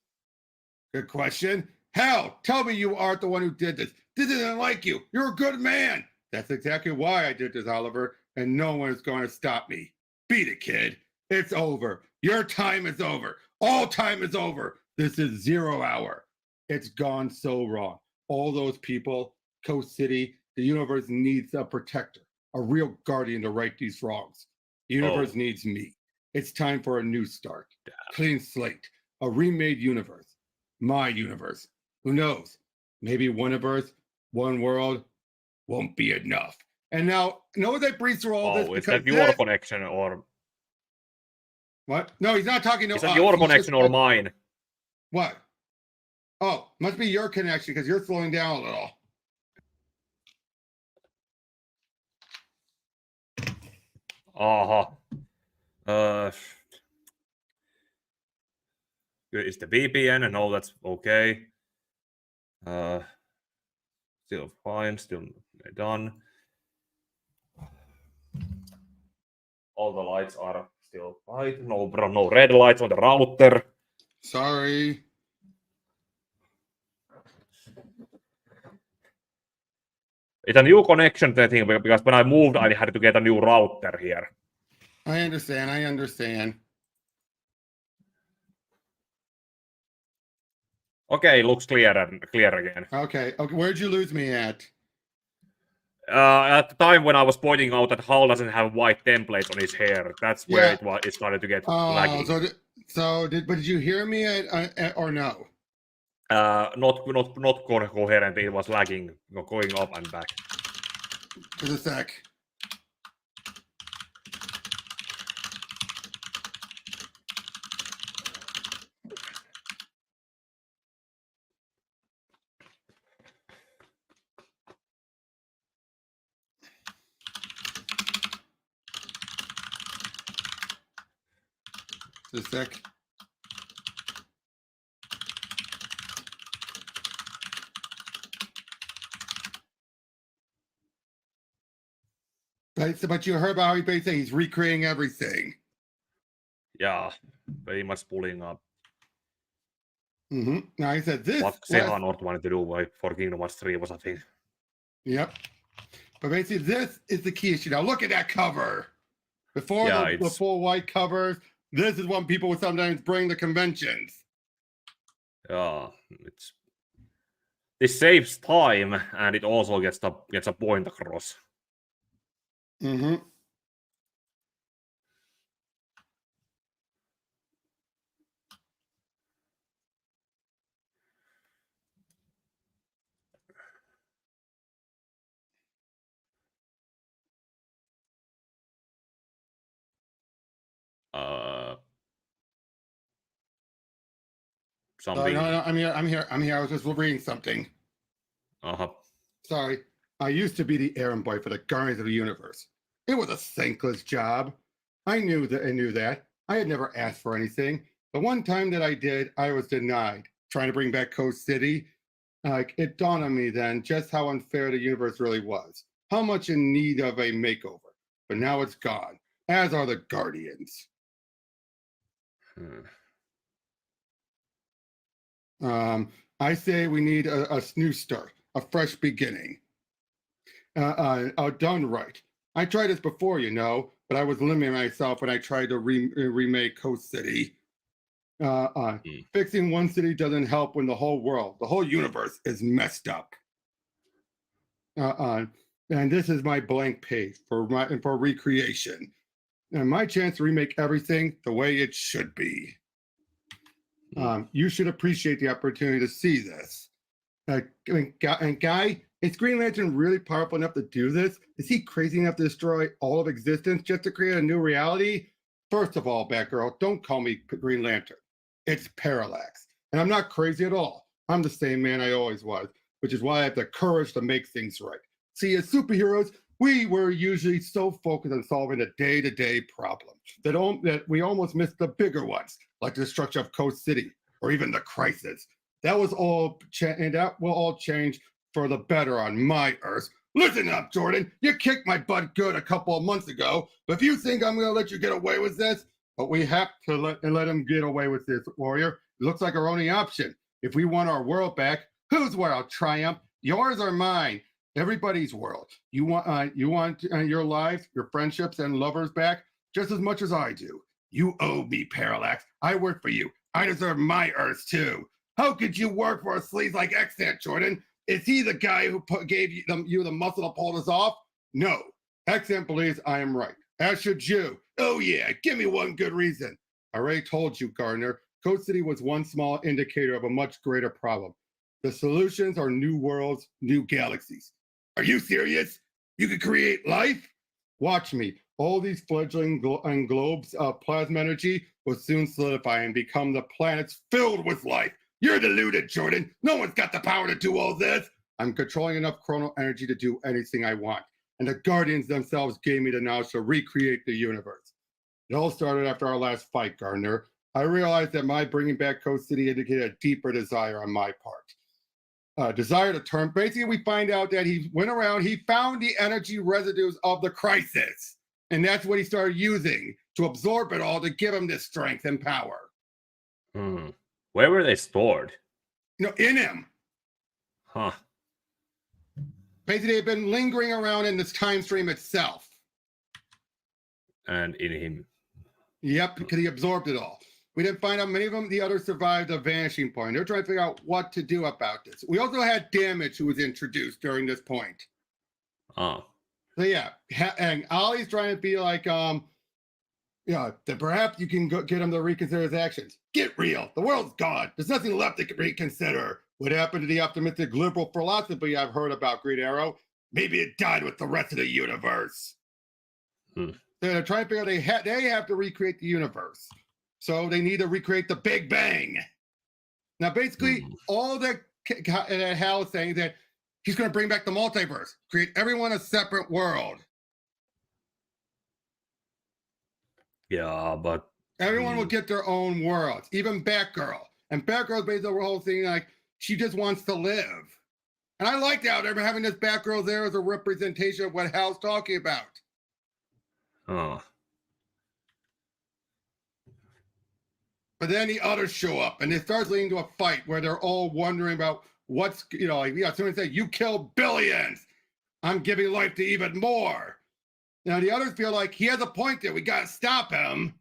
Good question. Hal, tell me you aren't the one who did this. This isn't like you. You're a good man. That's exactly why I did this, Oliver, and no one is going to stop me. Beat it, kid. It's over. Your time is over. All time is over. This is 0 hour. It's gone so wrong. All those people, Coast City, the universe needs a protector, a real guardian to right these wrongs. The universe needs me. It's time for a new start. Clean slate, a remade universe. My universe. Who knows? Maybe one Earth, one world won't be enough. And now, know that breathes through all this is because that your connection or what? No, he's not talking to us. Is that your connection or mine? What? Oh, must be your connection because you're slowing down a little. Is the VPN and all that's okay? Still fine, still done. All the lights are still white. No red lights on the router. Sorry. It's a new connection thing because when I moved, I had to get a new router here. I understand. Okay, looks clear again. Okay. Where'd you lose me at? At the time when I was pointing out that Hal doesn't have white templates on his hair, that's where it started to get laggy. But did you hear me or no? Not coherent. It was lagging, going up and back. Just a sec. Just a sec. But you heard about how he basically he's recreating everything. Yeah, very much pulling up. Now he said this. What Sehanort wanted to do for Kingdom Hearts 3 was a thing. Yep. But basically, this is the key issue. Now look at that cover. Before the full white covers, this is what people would sometimes bring to conventions. Yeah, this saves time and it also gets a point across. Something. No, I'm here. I was just reading something. Sorry. I used to be the errand boy for the Guardians of the Universe. It was a thankless job. I knew that. I had never asked for anything. The one time that I did, I was denied. Trying to bring back Coast City. It dawned on me then just how unfair the universe really was. How much in need of a makeover. But now it's gone, as are the Guardians. I say we need a new start, a fresh beginning. Done right. I tried this before, but I was limiting myself when I tried to remake Coast City. Fixing one city doesn't help when the whole universe is messed up. And this is my blank page for recreation. And my chance to remake everything the way it should be. You should appreciate the opportunity to see this. And Guy, is Green Lantern really powerful enough to do this? Is he crazy enough to destroy all of existence just to create a new reality? First of all, Batgirl, don't call me Green Lantern. It's Parallax. And I'm not crazy at all. I'm the same man I always was, which is why I have the courage to make things right. See, as superheroes, we were usually so focused on solving the day-to-day problems that we almost missed the bigger ones, like the destruction of Coast City or even the crisis. That will all change for the better on my Earth. Listen up, Jordan. You kicked my butt good a couple of months ago, but if you think I'm going to let you get away with this, but we have to let him get away with this, Warrior. It looks like our only option. If we want our world back, whose world triumph? Yours or mine? Everybody's world. You want your lives, your friendships, and lovers back just as much as I do. You owe me, Parallax. I work for you. I deserve my Earth too. How could you work for a sleaze like Xant, Jordan? Is he the guy who gave you the muscle to pull this off? No. Xant believes I am right. As should you. Oh yeah, give me one good reason. I already told you, Gardner. Coast City was one small indicator of a much greater problem. The solutions are new worlds, new galaxies. Are you serious? You could create life? Watch me. All these fledgling globes of plasma energy will soon solidify and become the planets filled with life. You're deluded, Jordan. No one's got the power to do all this. I'm controlling enough chronal energy to do anything I want. And the Guardians themselves gave me the knowledge to recreate the universe. It all started after our last fight, Gardner. I realized that my bringing back Coast City indicated a deeper desire on my part. Desire to turn. Basically, we find out that he went around, he found the energy residues of the crisis. And that's what he started using to absorb it all to give him this strength and power. Where were they stored? In him. Huh. Basically, they've been lingering around in this time stream itself. And in him. Yep, because he absorbed it all. We didn't find out many of them. The others survived a vanishing point. They're trying to figure out what to do about this. We also had Damage, who was introduced during this point. Oh. So yeah, and Ollie's trying to be like, that perhaps you can get him to reconsider his actions. Get real. The world's gone. There's nothing left to reconsider. What happened to the optimistic liberal philosophy I've heard about, Green Arrow? Maybe it died with the rest of the universe. So they're trying to figure out they have to recreate the universe. So they need to recreate the Big Bang. Now, basically, all that Hal is saying is that he's going to bring back the multiverse, create everyone a separate world. Yeah, but Everyone will get their own worlds, even Batgirl. And Batgirl's based on the whole thing like she just wants to live. And I like how they're having this Batgirl there as a representation of what Hal's talking about. Oh. But then the others show up and it starts leading to a fight where they're all wondering about what's, like, someone say, you killed billions. I'm giving life to even more. Now the others feel like he has a point there. We got to stop him.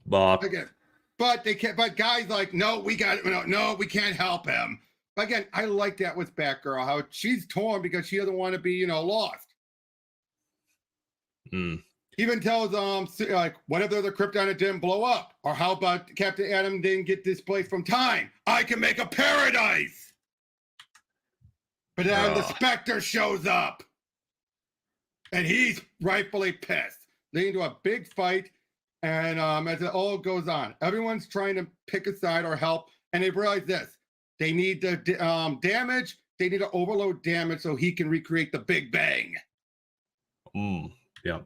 But again, but they can't. But guys like, no, we got no, we can't help him. But again, I like that with Batgirl, how she's torn because she doesn't want to be, lost. Even tells like, what if there's a Krypton that didn't blow up, or how about Captain Atom didn't get displaced from time? I can make a paradise. But then the Spectre shows up, and he's rightfully pissed, leading to a big fight. And as it all goes on, everyone's trying to pick a side or help, and they realize this: they need the damage. They need to overload damage so he can recreate the Big Bang. Yeah.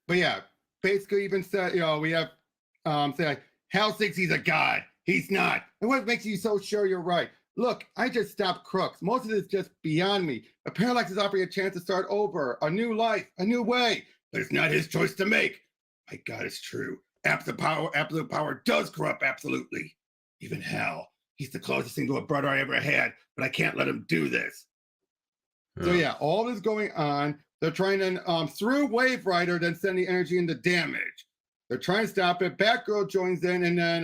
But yeah, basically, even said, we have say like, Hal thinks he's a god. He's not. And what makes you so sure you're right? Look, I just stopped crooks. Most of this is just beyond me. The Parallax is offering a chance to start over, a new life, a new way. But it's not his choice to make. My God, it's true. Absolute power does corrupt absolutely. Even Hal, he's the closest thing to a brother I ever had, but I can't let him do this. So yeah, all this going on. They're trying to, through Wave Rider, then send the energy into damage. They're trying to stop it. Batgirl joins in, and then,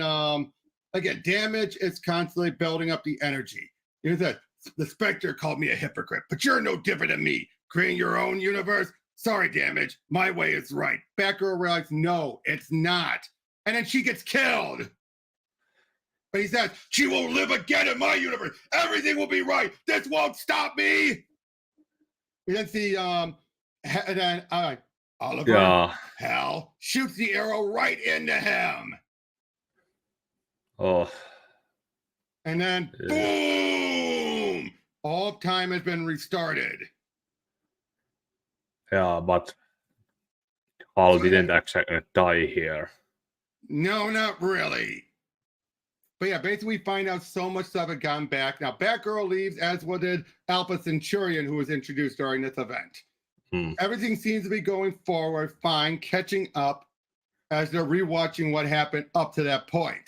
again, damage is constantly building up the energy. The Spectre called me a hypocrite, but you're no different than me. Creating your own universe? Sorry, damage. My way is right. Batgirl realizes, no, it's not. And then she gets killed. But he says, she will live again in my universe. Everything will be right. This won't stop me. We then see, and then Oliver, Hal, shoots the arrow right into him. Oh. And then, boom! All time has been restarted. Yeah, but Hal didn't actually die here. No, not really. But yeah, basically we find out so much stuff had gone back. Now, Batgirl leaves, as well did Alpha Centurion, who was introduced during this event. Everything seems to be going forward fine, catching up as they're rewatching what happened up to that point.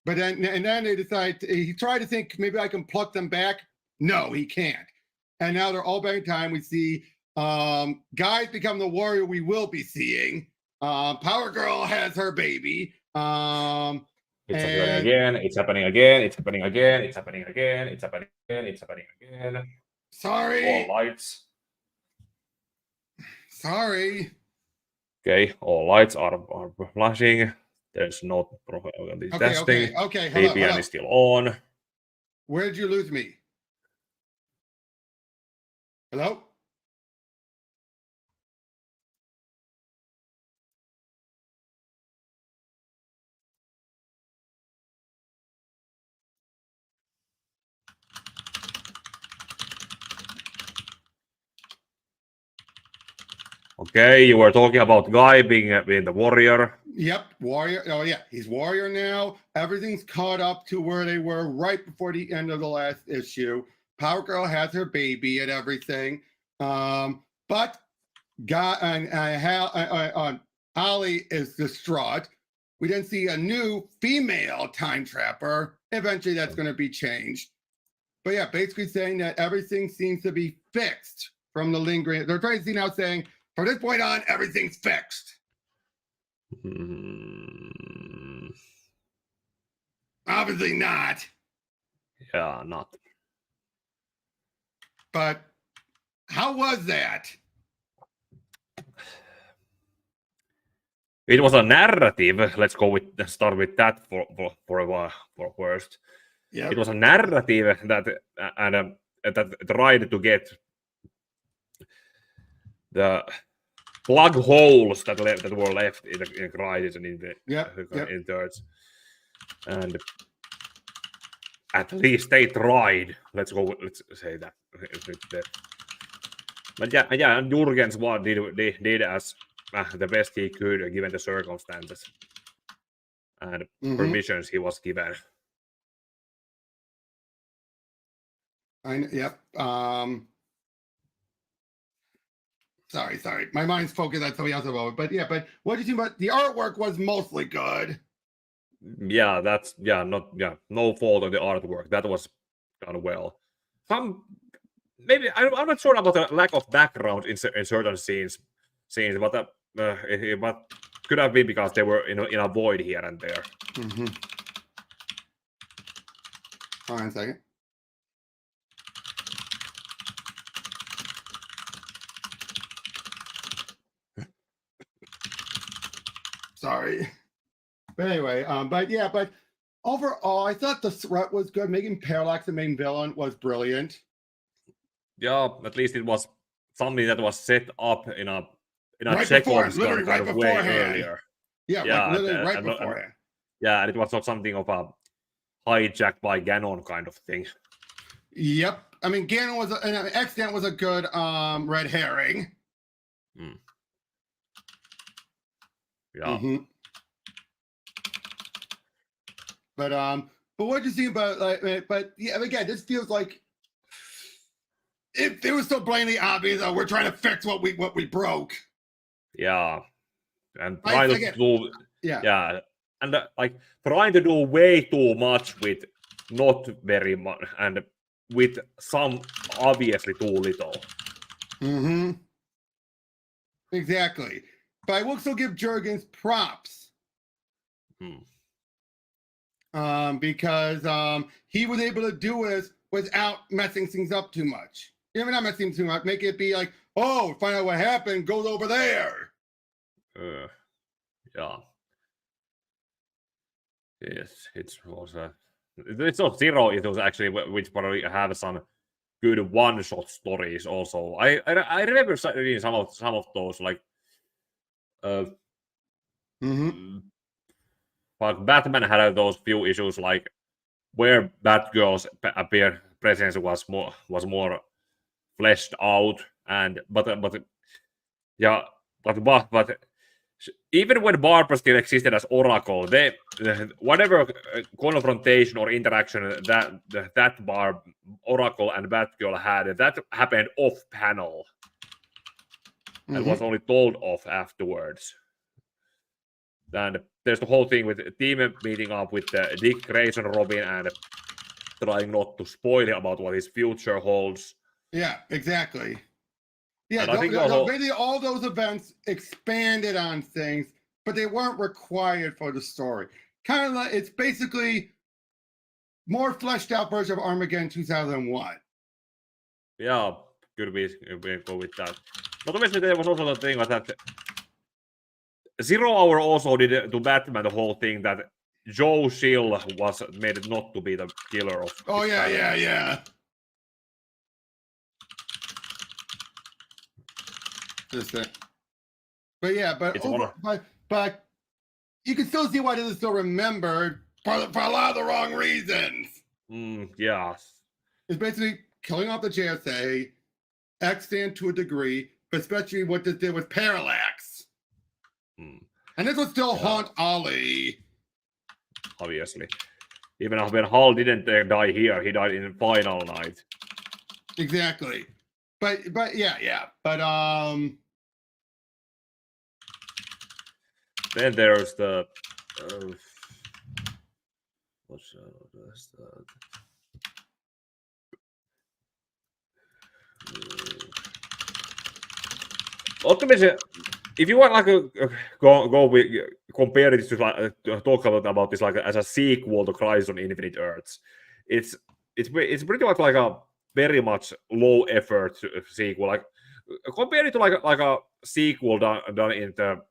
But then they decide, he tried to think, maybe I can pluck them back. No, he can't. And now they're all back in time. We see guys become the warrior we will be seeing. Power Girl has her baby. It's happening again. It's happening again. It's happening again. It's happening again. It's happening again. It's happening again. Sorry. All lights. Sorry. Okay, all lights are flashing. There's no testing. Okay. APN is still on. Where did you lose me? Hello? Okay, you were talking about Guy being the warrior. Yep, warrior. Oh yeah, he's warrior now. Everything's caught up to where they were right before the end of the last issue. Power Girl has her baby and everything. But Guy and Ollie is distraught. We then see a new female time trapper. Eventually, that's going to be changed. But yeah, basically saying that everything seems to be fixed from the lingering. They're trying to see now saying, from this point on, everything's fixed. Obviously not. Yeah, not. But how was that? It was a narrative. Let's start with that for first. Yep. It was a narrative that tried to get the plug holes that were left in the crisis and in the in thirds, and at least they tried. Let's say that. But yeah, Jurgens did as the best he could given the circumstances and permissions he was given. Yep. Sorry. My mind's focused on something else about it. But yeah, but what do you think about the artwork? Was mostly good. Yeah, that's no fault on the artwork. That was done well. Maybe I'm not sure about the lack of background in certain scenes, but but could have been because they were in a void here and there. Hold on a second. Sorry. But anyway, but overall, I thought the threat was good. Making Parallax the main villain was brilliant. Yeah, at least it was something that was set up in a right Chekhovskian kind of way earlier. Yeah, like literally right beforehand. Yeah, and it was not something of a hijacked by Ganon kind of thing. Yep. I mean, Ganon was an accident was a good red herring. Yeah. But what do you think about but yeah, again, this feels like it was so blatantly obvious that we're trying to fix what we broke. Yeah. And trying to do and like trying to do way too much with not very much and with some obviously too little. Exactly. But I will still give Jurgens props. Because he was able to do this without messing things up too much. You know, not messing too much. Make it be like, oh, find out what happened, goes over there. Yeah. Yes, it's not zero. It was actually which probably have some good one-shot stories. Also, I remember reading some of those like. But Batman had those few issues like where Batgirl's presence was more fleshed out, and but even when Barbara still existed as Oracle, they whatever confrontation or interaction that Oracle and Batgirl had, that happened off panel and was only told off afterwards. And there's the whole thing with the team meeting up with Dick Grayson, Robin, and trying not to spoil about what his future holds. Yeah, exactly. Yeah, basically all those events expanded on things, but they weren't required for the story. Kind of like it's basically more fleshed out version of Armageddon 2001. Yeah, could be go with that. But obviously there was also the thing that Zero Hour also did to Batman the whole thing that Joe Chill was made not to be the killer of. Oh yeah. Just that. But yeah, but you can still see why this is still remembered for a lot of the wrong reasons. Yeah. It's basically killing off the JSA, accident to a degree, but especially what this did with Parallax. And this will still haunt Ollie. Obviously. Even when Hall didn't die here, he died in Final Night. Exactly. But yeah. But then there's the what's that? Ultimately, if you want go with compare it to talk about this like as a sequel to Crisis on Infinite Earths, it's pretty much like a very much low effort sequel. Like compare it to like a sequel done into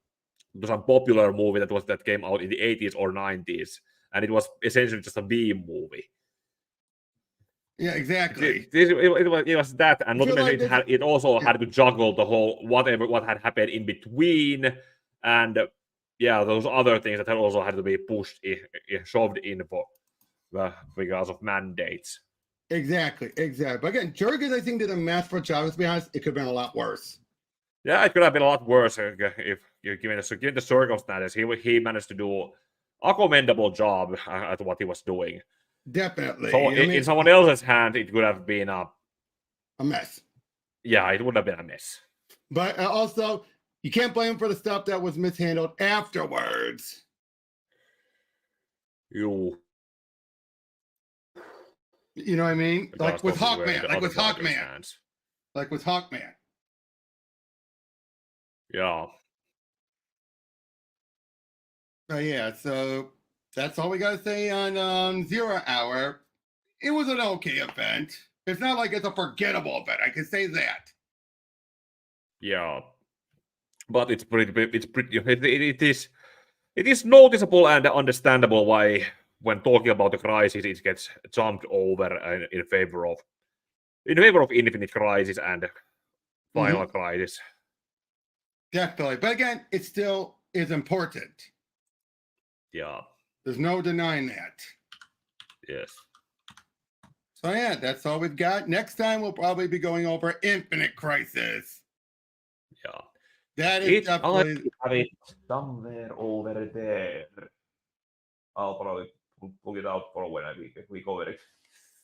some popular movie that came out in the 80s or 90s, and it was essentially just a B movie. Yeah, exactly. It was that, and not to mention it also had to juggle the whole what had happened in between, and those other things that also had to be shoved in for because of mandates. Exactly. But again, Jurgens, I think, did a masterful job. To be honest, it could have been a lot worse. Yeah, it could have been a lot worse if given the circumstances, he managed to do a commendable job at what he was doing. Definitely. So in someone else's hand, it could have been a mess. Yeah, it would have been a mess. But also, you can't blame him for the stuff that was mishandled afterwards. You know what I mean? Like with Hawkman. Like with Hawkman. Yeah. Yeah, so that's all we got to say on 0 Hour. It was an okay event. It's not like it's a forgettable event. I can say that. Yeah, but it is noticeable and understandable why, when talking about the Crisis, it gets jumped over in favor of Infinite Crisis and Final Crisis. Definitely, but again, it still is important. Yeah, there's no denying that. Yes. So yeah, that's all we've got. Next time we'll probably be going over Infinite Crisis. Yeah. That is definitely... I have it somewhere over there. I'll probably pull it out for when we cover it.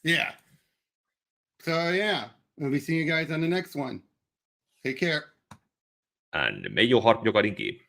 Yeah. So yeah, we'll be seeing you guys on the next one. Take care. And may your heart be guiding key.